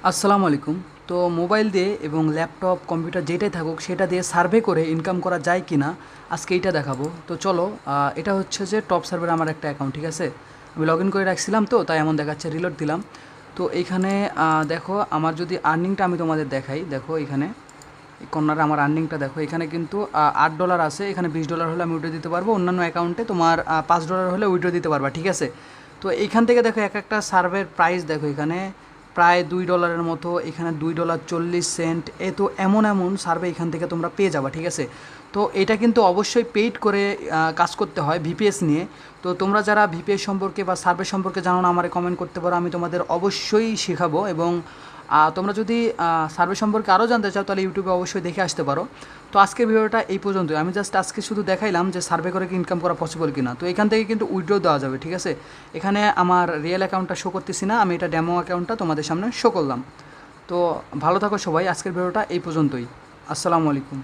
আসসালামু আলাইকুম। তো মোবাইল দিয়ে এবং ল্যাপটপ কম্পিউটার যেটাই থাকুক সেটা দিয়ে সার্ভে করে ইনকাম করা যায় কি না আজকে এইটা দেখাবো। তো চলো, এটা হচ্ছে যে টপ সার্ভের আমার একটা অ্যাকাউন্ট, ঠিক আছে। আমি লগ ইন করে রাখছিলাম, তো তাই এমন দেখাচ্ছে, রিলোড দিলাম। তো এইখানে দেখো আমার যদি আর্নিংটা আমি তোমাদের দেখাই, দেখো এখানে কর্নারে আমার আর্নিংটা দেখো, এখানে কিন্তু $8 আছে, এখানে $20 হলে আমি উইড্রো দিতে পারবো। অন্যান্য অ্যাকাউন্টে তোমার $5 হলে উইড্রো দিতে পারবা, ঠিক আছে। তো এইখান থেকে দেখো এক একটা সার্ভের প্রাইস দেখো, এখানে প্রায় $2 মতো, এখানে $2.40। তো এমন এমন সার্ভে এখান থেকে তোমরা পেয়ে যাবা, ঠিক আছে। তো এটা কিন্তু অবশ্যই পেইড করে কাজ করতে হয় ভিপিএস নিয়ে। তো তোমরা যারা ভিপিএস সম্পর্কে বা সার্ভে সম্পর্কে জানো না, আমারে কমেন্ট করতে পারো, আমি তোমাদের অবশ্যই শেখাবো। এবং তোমরা যদি সার্ভে সম্পর্কে আরও জানতে চাও তাহলে ইউটিউবে অবশ্যই দেখে আসতে পারো। তো আজকের ভিডিওটা এই পর্যন্তই। আমি জাস্ট আজকে শুধু দেখাইলাম যে সার্ভে করে কি ইনকাম করা পসিবল কিনা। তো এখান থেকে কিন্তু উইথড্র দেওয়া যাবে, ঠিক আছে। এখানে আমার রিয়েল অ্যাকাউন্টটা শো করতেছি না, আমি এটা ডেমো অ্যাকাউন্টটা তোমাদের সামনে শো করলাম। তো ভালো থাকো সবাই, আজকের ভিডিওটা এই পর্যন্তই। আসসালামু আলাইকুম।